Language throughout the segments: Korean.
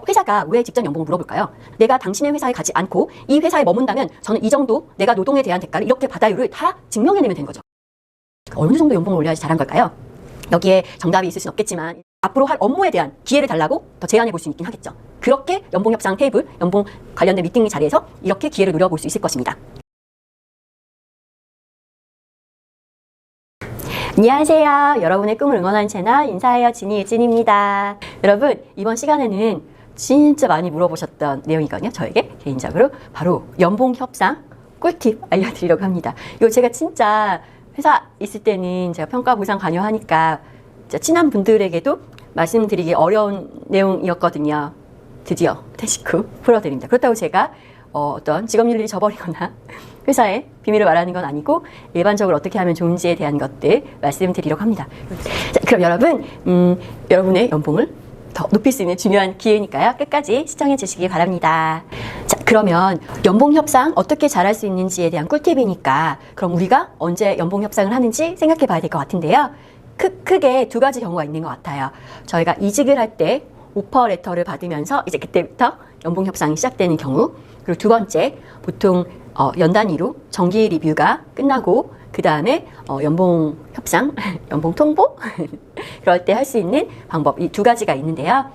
회사가 왜 직접 연봉을 물어볼까요? 내가 당신의 회사에 가지 않고 이 회사에 머문다면 저는 이 정도 내가 노동에 대한 대가를 이렇게 받아요를 다 증명해내면 된 거죠. 어느 정도 연봉을 올려야지 잘한 걸까요? 여기에 정답이 있을 수는 없겠지만 앞으로 할 업무에 대한 기회를 달라고 더 제안해 볼 수 있긴 하겠죠. 그렇게 연봉 협상 테이블, 연봉 관련된 미팅 자리에서 이렇게 기회를 누려볼 수 있을 것입니다. 안녕하세요. 여러분의 꿈을 응원하는 채널 인사해요 진이유진입니다. 여러분, 이번 시간에는 진짜 많이 물어보셨던 내용이거든요. 저에게 개인적으로 바로 연봉 협상 꿀팁 알려드리려고 합니다. 이거 제가 진짜 회사 있을 때는 제가 평가 보상 관여하니까 친한 분들에게도 말씀드리기 어려운 내용이었거든요. 드디어 퇴직 후 풀어드립니다. 그렇다고 제가 어떤 직업윤리를 저버리거나 회사에 비밀을 말하는 건 아니고 일반적으로 어떻게 하면 좋은지에 대한 것들 말씀드리려고 합니다. 자, 그럼 여러분, 여러분의 연봉을 더 높일 수 있는 중요한 기회니까요. 끝까지 시청해 주시기 바랍니다. 자, 그러면 연봉 협상 어떻게 잘할 수 있는지에 대한 꿀팁이니까 그럼 우리가 언제 연봉 협상을 하는지 생각해 봐야 될 것 같은데요. 크게 두 가지 경우가 있는 것 같아요. 저희가 이직을 할 때 오퍼 레터를 받으면서 이제 그때부터 연봉 협상이 시작되는 경우, 그리고 두 번째, 보통 연 단위로 정기 리뷰가 끝나고 그 다음에 연봉 협상, 연봉 통보 그럴 때 할 수 있는 방법, 이 두 가지가 있는데요.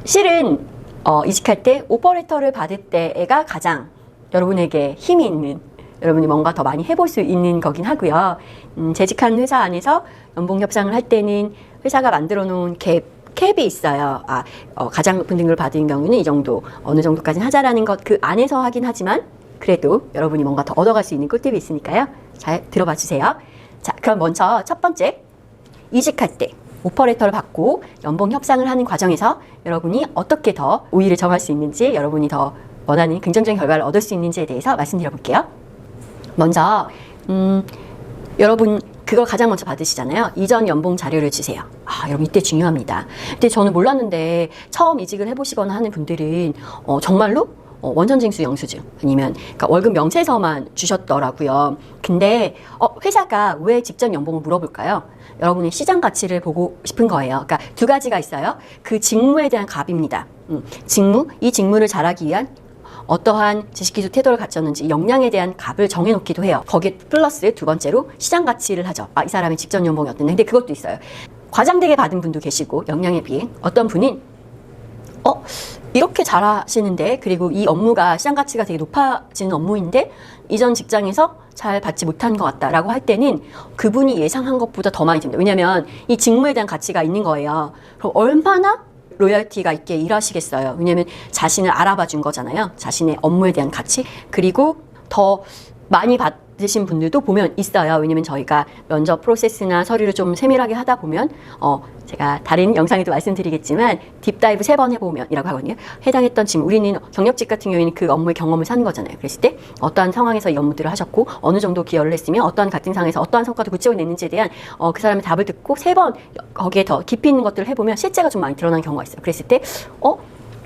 실은 이직할 때 오퍼레터를 받을 때가 가장 여러분에게 힘이 있는, 여러분이 뭔가 더 많이 해볼 수 있는 거긴 하고요. 재직한 회사 안에서 연봉 협상을 할 때는 회사가 만들어 놓은 캡이 있어요. 가장 높은 등급을 받은 경우는 이 정도, 어느 정도까지는 하자라는 것 그 안에서 하긴 하지만 그래도 여러분이 뭔가 더 얻어갈 수 있는 꿀팁이 있으니까요. 잘 들어봐 주세요. 자, 그럼 먼저 첫 번째, 이직할 때 오퍼레터를 받고 연봉 협상을 하는 과정에서 여러분이 어떻게 더 우위를 정할 수 있는지, 여러분이 더 원하는 긍정적인 결과를 얻을 수 있는지에 대해서 말씀드려 볼게요. 먼저 여러분 그걸 가장 먼저 받으시잖아요. 이전 연봉 자료를 주세요. 여러분 이때 중요합니다. 근데 저는 몰랐는데 처음 이직을 해보시거나 하는 분들은 정말로 원천징수 영수증 아니면 그러니까 월급 명세서만 주셨더라고요. 근데 회사가 왜 직접 연봉을 물어볼까요? 여러분의 시장 가치를 보고 싶은 거예요. 그러니까 두 가지가 있어요. 그 직무에 대한 값입니다. 직무, 이 직무를 잘하기 위한 어떠한 지식기술 태도를 갖췄는지 역량에 대한 값을 정해놓기도 해요. 거기에 플러스 두 번째로 시장 가치를 하죠. 이 사람의 직전 연봉이 어땠는데. 근데 그것도 있어요. 과장되게 받은 분도 계시고 역량에 비해 어떤 분은 이렇게 잘하시는데, 그리고 이 업무가 시장 가치가 되게 높아지는 업무인데 이전 직장에서 잘 받지 못한 것 같다라고 할 때는 그분이 예상한 것보다 더 많이 듭니다. 왜냐하면 이 직무에 대한 가치가 있는 거예요. 그럼 얼마나 로열티가 있게 일하시겠어요. 왜냐하면 자신을 알아봐 준 거잖아요. 자신의 업무에 대한 가치. 그리고 더 많이 받으신 분들도 보면 있어요. 왜냐면 저희가 면접 프로세스나 서류를 좀 세밀하게 하다 보면 제가 다른 영상에도 말씀드리겠지만 딥다이브 3번 해보면 이라고 하거든요. 해당했던 직무, 우리는 경력직 같은 경우에는 그 업무의 경험을 사는 거잖아요. 그랬을 때 어떠한 상황에서 이 업무들을 하셨고 어느 정도 기여를 했으면 어떠한 같은 상황에서 어떠한 성과도 구체적으로 냈는지에 대한 그 사람의 답을 듣고 3번 거기에 더 깊이 있는 것들을 해보면 실제가 좀 많이 드러나는 경우가 있어요. 그랬을 때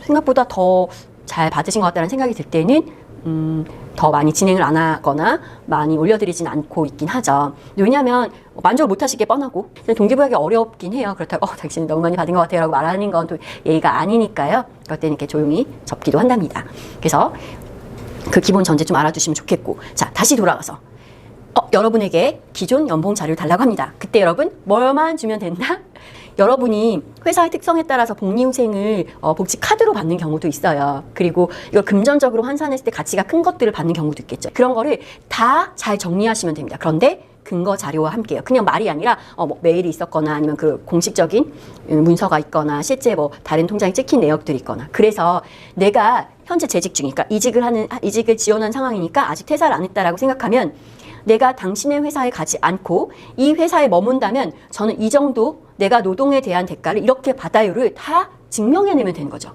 생각보다 더 잘 받으신 것 같다는 생각이 들 때는 더 많이 진행을 안 하거나 많이 올려드리진 않고 있긴 하죠. 왜냐하면 만족을 못 하시게 뻔하고 동기부여하기 어렵긴 해요. 그렇다고 당신이 너무 많이 받은 것 같아요 라고 말하는 건 또 예의가 아니니까요. 그럴 때는 이렇게 조용히 접기도 한답니다. 그래서 그 기본 전제 좀 알아두시면 좋겠고, 자, 다시 돌아가서 여러분에게 기존 연봉 자료를 달라고 합니다. 그때 여러분 뭐만 주면 된다? 여러분이 회사의 특성에 따라서 복리후생을 복지 카드로 받는 경우도 있어요. 그리고 이걸 금전적으로 환산했을 때 가치가 큰 것들을 받는 경우도 있겠죠. 그런 거를 다 잘 정리하시면 됩니다. 그런데 근거 자료와 함께요. 그냥 말이 아니라 메일이 있었거나 아니면 그 공식적인 문서가 있거나 실제 다른 통장에 찍힌 내역들이 있거나. 그래서 내가 현재 재직 중이니까 이직을 지원한 상황이니까 아직 퇴사를 안 했다라고 생각하면 내가 당신의 회사에 가지 않고 이 회사에 머문다면 저는 이 정도 내가 노동에 대한 대가를 이렇게 받아요를 다 증명해내면 되는 거죠.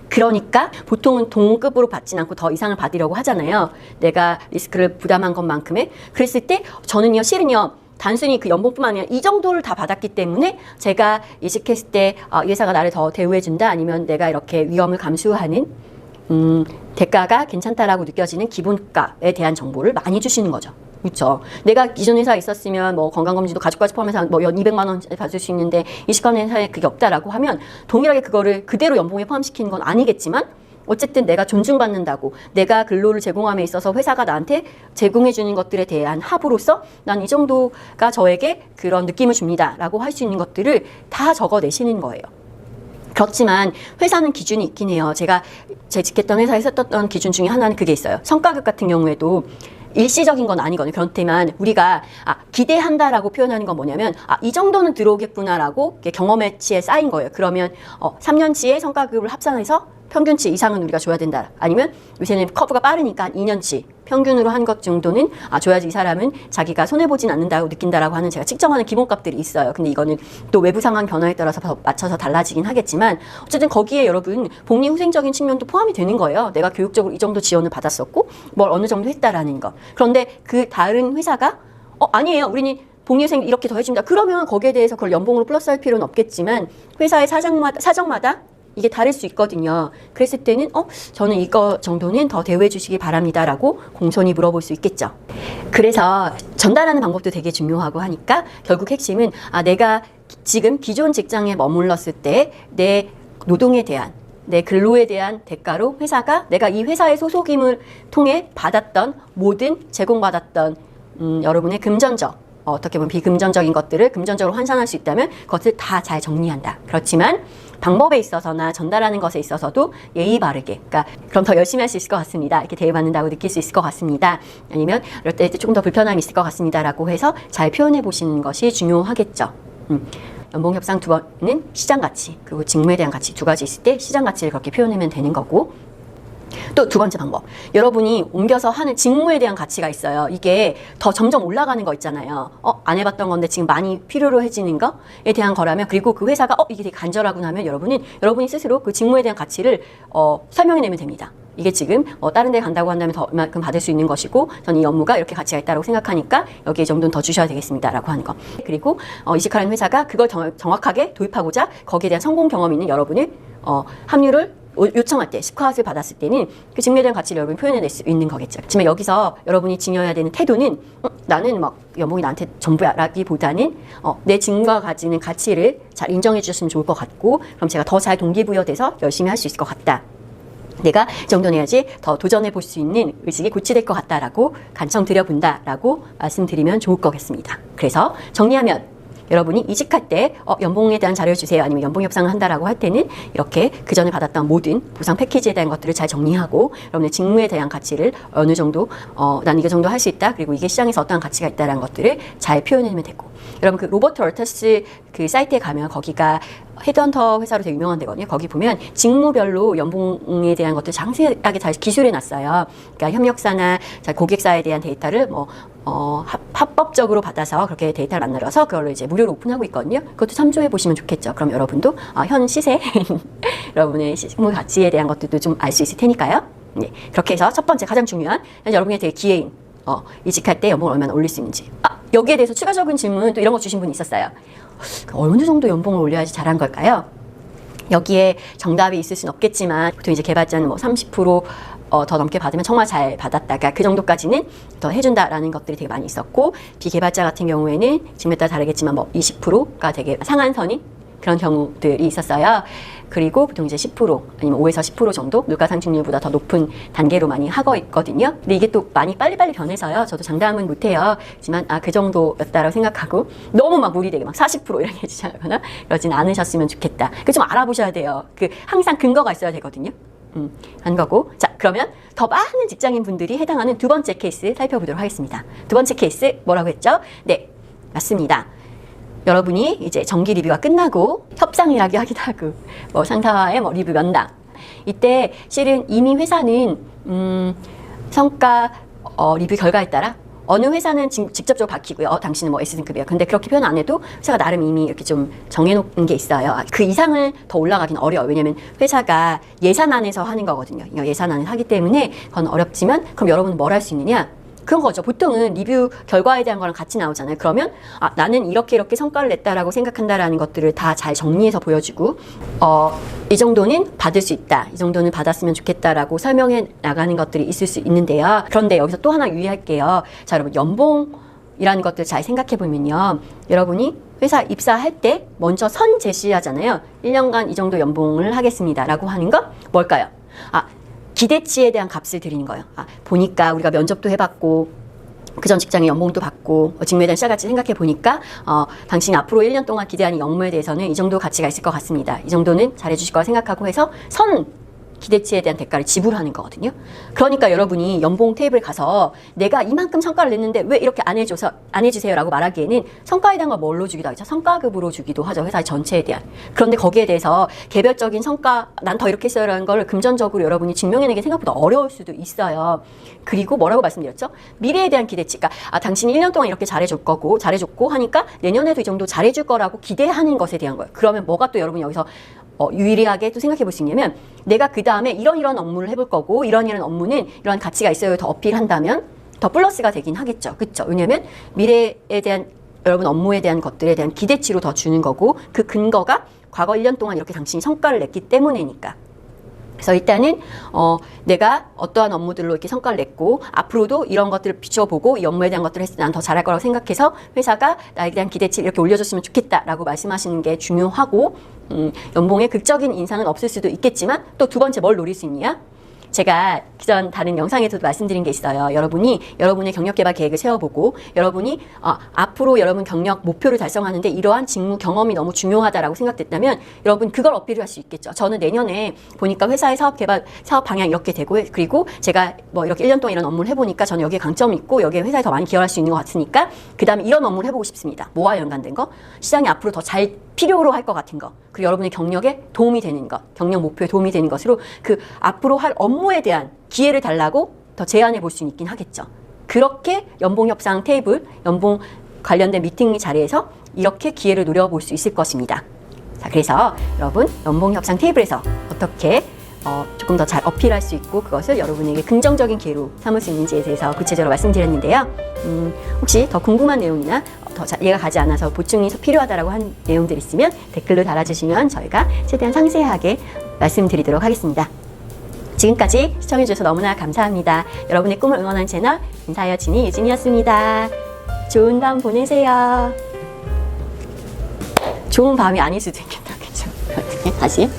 그러니까 보통은 동급으로 받진 않고 더 이상을 받으려고 하잖아요. 내가 리스크를 부담한 것만큼의. 그랬을 때 저는요, 실은요, 단순히 그 연봉뿐만 아니라 이 정도를 다 받았기 때문에 제가 이직했을 때 이 회사가 나를 더 대우해준다, 아니면 내가 이렇게 위험을 감수하는 대가가 괜찮다라고 느껴지는 기본가에 대한 정보를 많이 주시는 거죠. 그렇죠. 내가 기존 회사에 있었으면 뭐 건강검진도 가족까지 포함해서 뭐 연 200만 원 받을 수 있는데 이직한 회사에 그게 없다라고 하면 동일하게 그거를 그대로 연봉에 포함시키는 건 아니겠지만 어쨌든 내가 존중받는다고 내가 근로를 제공함에 있어서 회사가 나한테 제공해 주는 것들에 대한 합으로서 난 이 정도가 저에게 그런 느낌을 줍니다라고 할 수 있는 것들을 다 적어내시는 거예요. 그렇지만 회사는 기준이 있긴 해요. 제가 재직했던 회사에 썼던 기준 중에 하나는 그게 있어요. 성과급 같은 경우에도 일시적인 건 아니거든요. 그렇지만 우리가 기대한다라고 표현하는 건 뭐냐면 이 정도는 들어오겠구나라고 경험치에 쌓인 거예요. 그러면 3년치의 성과급을 합산해서 평균치 이상은 우리가 줘야 된다. 아니면 요새는 커브가 빠르니까 2년치 평균으로 한 것 정도는 줘야지 이 사람은 자기가 손해보진 않는다고 느낀다라고 하는 제가 측정하는 기본값들이 있어요. 근데 이거는 또 외부 상황 변화에 따라서 맞춰서 달라지긴 하겠지만 어쨌든 거기에 여러분 복리후생적인 측면도 포함이 되는 거예요. 내가 교육적으로 이 정도 지원을 받았었고 뭘 어느 정도 했다라는 거. 그런데 그 다른 회사가 아니에요. 우리는 복리후생 이렇게 더 해준다. 그러면 거기에 대해서 그걸 연봉으로 플러스할 필요는 없겠지만 회사의 사정마다 이게 다를 수 있거든요. 그랬을 때는 저는 이거 정도는 더 대우해 주시기 바랍니다라고 공손히 물어볼 수 있겠죠. 그래서 전달하는 방법도 되게 중요하고 하니까 결국 핵심은 내가 지금 기존 직장에 머물렀을 때 내 노동에 대한 내 근로에 대한 대가로 회사가 내가 이 회사의 소속임을 통해 받았던 모든 제공받았던 여러분의 금전적 어떻게 보면 비금전적인 것들을 금전적으로 환산할 수 있다면 그것을 다 잘 정리한다. 그렇지만 방법에 있어서나 전달하는 것에 있어서도 예의 바르게 그러니까 그럼 더 열심히 할 수 있을 것 같습니다. 이렇게 대우받는다고 느낄 수 있을 것 같습니다. 아니면 이럴 때 조금 더 불편함이 있을 것 같습니다. 라고 해서 잘 표현해 보시는 것이 중요하겠죠. 연봉협상 두 번은 시장가치 그리고 직무에 대한 가치 두 가지 있을 때 시장가치를 그렇게 표현하면 되는 거고 또 두 번째 방법. 여러분이 옮겨서 하는 직무에 대한 가치가 있어요. 이게 더 점점 올라가는 거 있잖아요. 안 해봤던 건데 지금 많이 필요로 해지는 거에 대한 거라면 그리고 그 회사가 이게 되게 간절하구나 하면 여러분이 스스로 그 직무에 대한 가치를 설명해내면 됩니다. 이게 지금 다른 데 간다고 한다면 더 이만큼 받을 수 있는 것이고 저는 이 업무가 이렇게 가치가 있다고 생각하니까 여기에 정도는 더 주셔야 되겠습니다 라고 하는 거. 그리고 이직하는 회사가 그걸 정확하게 도입하고자 거기에 대한 성공 경험이 있는 여러분을 합류를 요청할 때, 스카웃을 받았을 때는 그 직무에 대한 가치를 여러분이 표현해낼 수 있는 거겠죠. 하지만 여기서 여러분이 지녀야 되는 태도는 나는 막 연봉이 나한테 전부야 라기보다는 내 직무가 가지는 가치를 잘 인정해 주셨으면 좋을 것 같고 그럼 제가 더 잘 동기부여돼서 열심히 할 수 있을 것 같다. 내가 이 정도는 해야지 더 도전해 볼 수 있는 의식이 고취될 것 같다라고 간청 드려본다라고 말씀드리면 좋을 거겠습니다. 그래서 정리하면 여러분이 이직할 때 연봉에 대한 자료를 주세요. 아니면 연봉 협상을 한다라고 할 때는 이렇게 그 전에 받았던 모든 보상 패키지에 대한 것들을 잘 정리하고 여러분의 직무에 대한 가치를 어느 정도 난 이거 정도 할 수 있다. 그리고 이게 시장에서 어떠한 가치가 있다라는 것들을 잘 표현해내면 되고 여러분 그 로버트 얼터스 그 사이트에 가면 거기가 헤드헌터 회사로 되게 유명한 데거든요. 거기 보면 직무별로 연봉에 대한 것들 상세하게 잘 기술해 놨어요. 그러니까 협력사나 고객사에 대한 데이터를 합법적으로 받아서 그렇게 데이터를 만들어서 그걸로 이제 무료로 오픈하고 있거든요. 그것도 참조해 보시면 좋겠죠. 그럼 여러분도 현 시세 여러분의 직무 가치에 대한 것들도 좀 알 수 있을 테니까요. 네, 그렇게 해서 첫 번째 가장 중요한 여러분의 되게 기회인 이직할 때 연봉을 얼마나 올릴 수 있는지. 여기에 대해서 추가적인 질문 또 이런 거 주신 분이 있었어요. 어느 정도 연봉을 올려야지 잘한 걸까요? 여기에 정답이 있을 수는 없겠지만 보통 이제 개발자는 30% 더 넘게 받으면 정말 잘 받았다가 그 정도까지는 더 해준다라는 것들이 되게 많이 있었고 비개발자 같은 경우에는 직무에 따라 다르겠지만 20%가 되게 상한선인 그런 경우들이 있었어요. 그리고 보통 이제 10% 아니면 5에서 10% 정도 물가상승률보다 더 높은 단계로 많이 하고 있거든요. 근데 이게 또 많이 빨리빨리 변해서요. 저도 장담은 못해요. 하지만 그 정도였다라고 생각하고 너무 막 무리되게 막 40% 이렇게 해주시거나 그러진 않으셨으면 좋겠다. 그 좀 알아보셔야 돼요. 항상 근거가 있어야 되거든요. 한 거고. 자, 그러면 더 많은 직장인 분들이 해당하는 두 번째 케이스 살펴보도록 하겠습니다. 두 번째 케이스 뭐라고 했죠? 네, 맞습니다. 여러분이 이제 정기 리뷰가 끝나고 협상이라고 하기도 하고 상사와의 리뷰 면담 이때 실은 이미 회사는 성과 리뷰 결과에 따라 어느 회사는 직접적으로 밝히고요. 당신은 S등급이에요. 근데 그렇게 표현 안 해도 회사가 나름 이미 이렇게 좀 정해놓은 게 있어요. 그 이상을 더 올라가긴 어려워요. 왜냐면 회사가 예산 안에서 하는 거거든요. 예산 안에서 하기 때문에 그건 어렵지만 그럼 여러분은 뭘 할 수 있느냐? 그런 거죠. 보통은 리뷰 결과에 대한 거랑 같이 나오잖아요. 그러면 나는 이렇게 성과를 냈다라고 생각한다라는 것들을 다 잘 정리해서 보여주고 이 정도는 받을 수 있다. 이 정도는 받았으면 좋겠다라고 설명해 나가는 것들이 있을 수 있는데요. 그런데 여기서 또 하나 유의할게요. 자, 여러분 연봉이라는 것들 잘 생각해 보면요. 여러분이 회사 입사할 때 먼저 선 제시하잖아요. 1년간 이 정도 연봉을 하겠습니다라고 하는 건 뭘까요? 기대치에 대한 값을 드리는 거예요. 보니까 우리가 면접도 해봤고 그전 직장에 연봉도 받고 직무에 대한 시야같이 생각해 보니까 당신이 앞으로 1년 동안 기대하는 업무에 대해서는 이 정도 가치가 있을 것 같습니다. 이 정도는 잘해주실 거라 생각하고 해서 선 기대치에 대한 대가를 지불하는 거거든요. 그러니까 여러분이 연봉 테이블 가서 내가 이만큼 성과를 냈는데 왜 이렇게 안 해주세요 라고 말하기에는 성과에 대한 걸 뭘로 주기도 하죠. 성과급으로 주기도 하죠. 회사 전체에 대한. 그런데 거기에 대해서 개별적인 성과 난 더 이렇게 했어요라는 걸 금전적으로 여러분이 증명해내기 생각보다 어려울 수도 있어요. 그리고 뭐라고 말씀드렸죠? 미래에 대한 기대치. 그러니까 당신이 1년 동안 이렇게 잘해줬고 하니까 내년에도 이 정도 잘해줄 거라고 기대하는 것에 대한 거예요. 그러면 뭐가 또 여러분이 여기서 유리하게 또 생각해 볼 수 있냐면 내가 그 다음에 이런 업무를 해볼 거고 이런 업무는 이런 가치가 있어요 더 어필한다면 더 플러스가 되긴 하겠죠. 그렇죠? 왜냐하면 미래에 대한 여러분 업무에 대한 것들에 대한 기대치로 더 주는 거고 그 근거가 과거 1년 동안 이렇게 당신이 성과를 냈기 때문이니까. 그래서 일단은 내가 어떠한 업무들로 이렇게 성과를 냈고 앞으로도 이런 것들을 비춰보고 이 업무에 대한 것들을 했을 때 난 더 잘할 거라고 생각해서 회사가 나에 대한 기대치를 이렇게 올려줬으면 좋겠다라고 말씀하시는 게 중요하고 연봉의 극적인 인상은 없을 수도 있겠지만 또 두 번째 뭘 노릴 수 있냐? 제가 기존 다른 영상에서도 말씀드린 게 있어요. 여러분이 여러분의 경력개발 계획을 세워보고 여러분이 앞으로 여러분 경력 목표를 달성하는데 이러한 직무 경험이 너무 중요하다라고 생각됐다면 여러분 그걸 어필을 할 수 있겠죠. 저는 내년에 보니까 회사의 사업 방향 이렇게 되고 그리고 제가 뭐 이렇게 1년 동안 이런 업무를 해보니까 저는 여기에 강점이 있고 여기에 회사에 더 많이 기여할 수 있는 것 같으니까 그 다음에 이런 업무를 해보고 싶습니다. 뭐와 연관된 거? 시장이 앞으로 더 잘 필요로 할 것 같은 거 그리고 여러분의 경력에 도움이 되는 것 경력 목표에 도움이 되는 것으로 그 앞으로 할 업무에 대한 기회를 달라고 더 제안해 볼 수 있긴 하겠죠. 그렇게 연봉 협상 테이블, 연봉 관련된 미팅 자리에서 이렇게 기회를 노려볼 수 있을 것입니다. 자, 그래서 여러분 연봉 협상 테이블에서 어떻게 조금 더 잘 어필할 수 있고 그것을 여러분에게 긍정적인 기회로 삼을 수 있는지에 대해서 구체적으로 말씀드렸는데요. 혹시 더 궁금한 내용이나 더 이해가 가지 않아서 보충이 필요하다라고 한 내용들 있으면 댓글로 달아주시면 저희가 최대한 상세하게 말씀드리도록 하겠습니다. 지금까지 시청해주셔서 너무나 감사합니다. 여러분의 꿈을 응원하는 채널 인사하여 지니 유진이었습니다. 좋은 밤 보내세요. 좋은 밤이 아닐 수도 있겠다. 그렇죠? 어떻게? 다시?